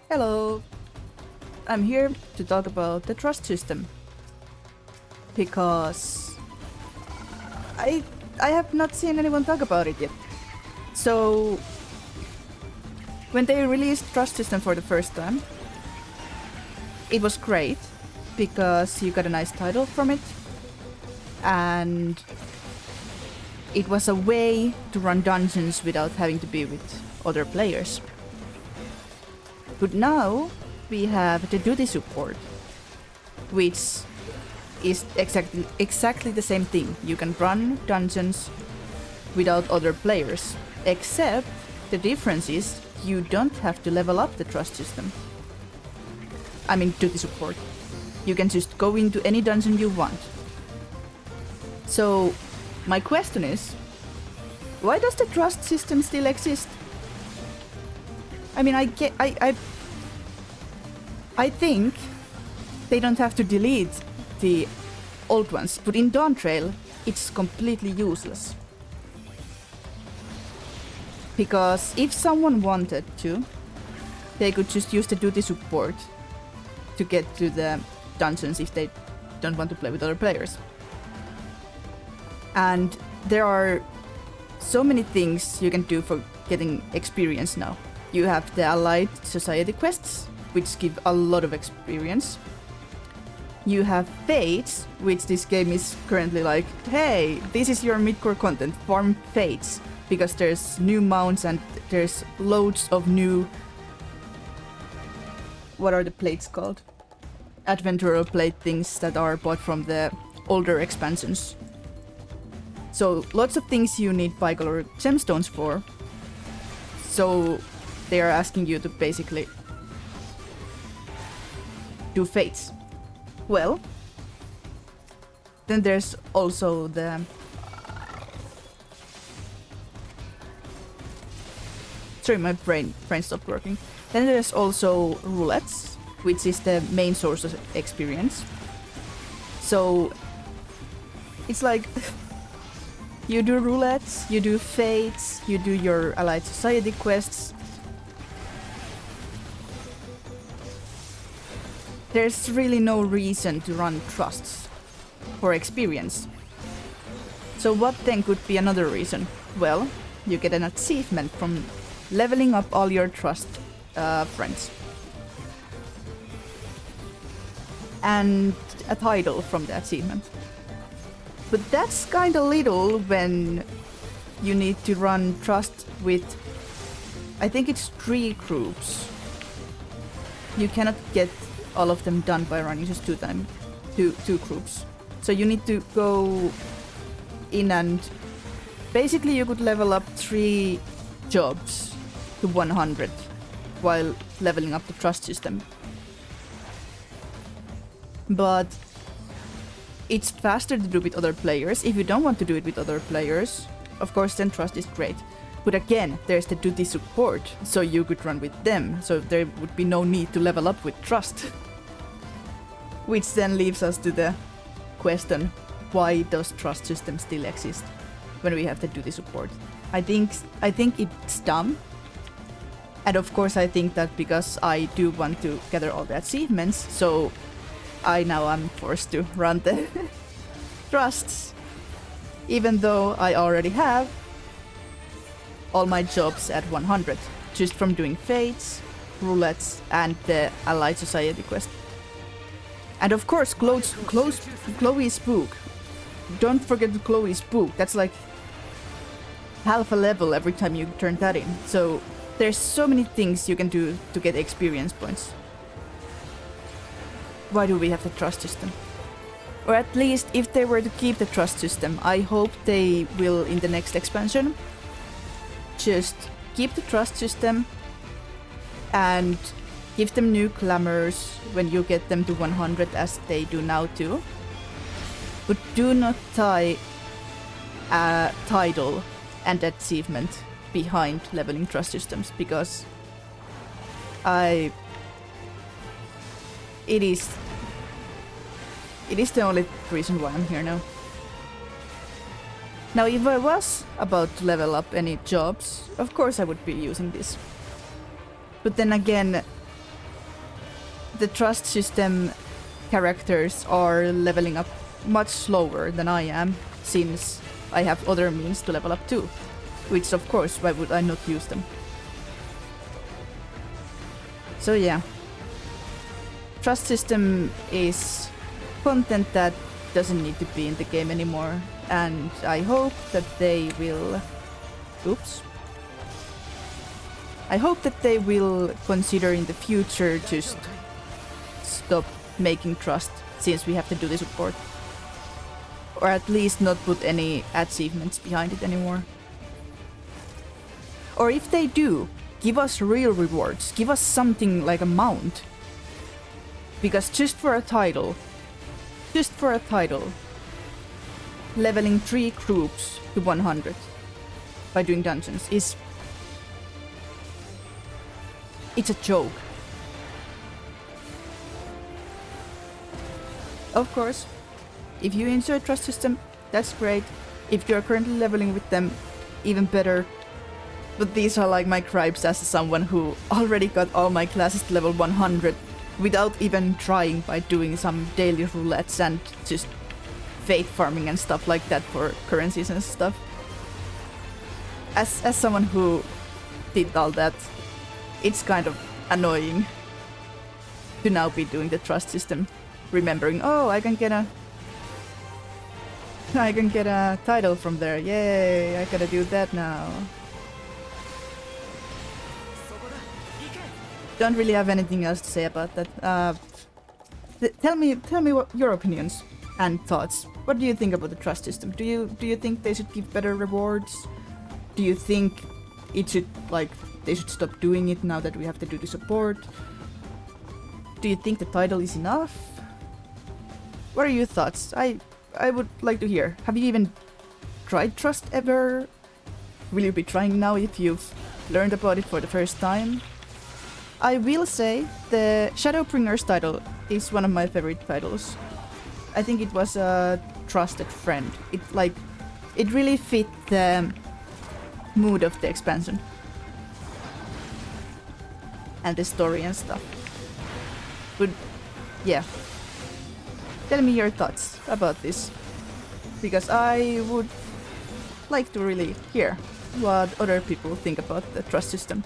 Hello, I'm here to talk about the trust system because I have not seen anyone talk about it yet. So when they released trust system for the first time, it was great because you got a nice title from it and it was a way to run dungeons without having to be with other players. But now we have the duty support, which is exactly the same thing. You can run dungeons without other players, except the difference is you don't have to level up the trust system. I mean duty support. You can just go into any dungeon you want. So my question is, why does the trust system still exist? I mean, I think they don't have to delete the old ones, but in Dawntrail, it's completely useless. Because if someone wanted to, they could just use the duty support to get to the dungeons if they don't want to play with other players. And there are so many things you can do for getting experience now. You have the Allied Society quests, which give a lot of experience. You have fates, which this game is currently like, hey, this is your midcore content, farm fates, because there's new mounts and there's loads of new... What are the plates called? Adventurer plate things that are bought from the older expansions. So lots of things you need bicolor gemstones for. So they are asking you to basically do fates. Well, then there's also the sorry, my brain stopped working. Then there's also roulettes, which is the main source of experience. So it's like you do roulettes, you do fates, you do your Allied Society quests. There's really no reason to run trusts for experience. So what then could be another reason? Well, you get an achievement from leveling up all your trust friends. And a title from the achievement. But that's kinda little when you need to run trust with, I think it's 3 groups. You cannot get all of them done by running just two groups. So you need to go in and basically you could level up 3 jobs to 100 while leveling up the trust system. But it's faster to do with other players. If you don't want to do it with other players, of course then trust is great. But again, there's the duty support, so you could run with them, so there would be no need to level up with trust. Which then leaves us to the question, why does trust system still exist when we have the duty support? I think it's dumb. And of course I think that because I do want to gather all the achievements, so I now am forced to run the trusts, even though I already have all my jobs at 100, just from doing fates, roulettes, and the Allied Society quest. And of course, Chloe's Spook. Don't forget the Chloe's Spook. That's like half a level every time you turn that in. So there's so many things you can do to get experience points. Why do we have the trust system? Or at least, if they were to keep the trust system, I hope they will, in the next expansion, just keep the trust system and give them new glamours when you get them to 100 as they do now too. But do not tie a title and achievement behind leveling trust systems, because it is the only reason why I'm here now. Now, if I was about to level up any jobs, of course I would be using this. But then again, the trust system characters are leveling up much slower than I am, since I have other means to level up too. Which, of course, why would I not use them? So yeah. Trust system is content that doesn't need to be in the game anymore, and I hope that they will... Oops. I hope that they will consider in the future just stop making trust, since we have to do the support. Or at least not put any achievements behind it anymore. Or if they do, give us real rewards, give us something like a mount. Because just for a title, leveling 3 groups to 100 by doing dungeons is... it's a joke. Of course, if you enjoy Trust System, that's great. If you're currently leveling with them, even better. But these are like my gripes as someone who already got all my classes to level 100 without even trying, by doing some daily roulettes and just fate farming and stuff like that for currencies and stuff. As someone who did all that, it's kind of annoying to now be doing the trust system, remembering, oh, I can get a title from there, yay, I gotta do that now. Don't really have anything else to say about that. Tell me what your opinions and thoughts. What do you think about the trust system? Do you think they should give better rewards? Do you think it should, like, they should stop doing it now that we have to do the support? Do you think the title is enough? What are your thoughts? I would like to hear. Have you even tried Trust ever? Will you be trying now if you've learned about it for the first time? I will say the Shadowbringer's title is one of my favorite titles. I think it was a trusted friend. It really fit the mood of the expansion and the story and stuff. But yeah, tell me your thoughts about this, because I would like to really hear what other people think about the trust system.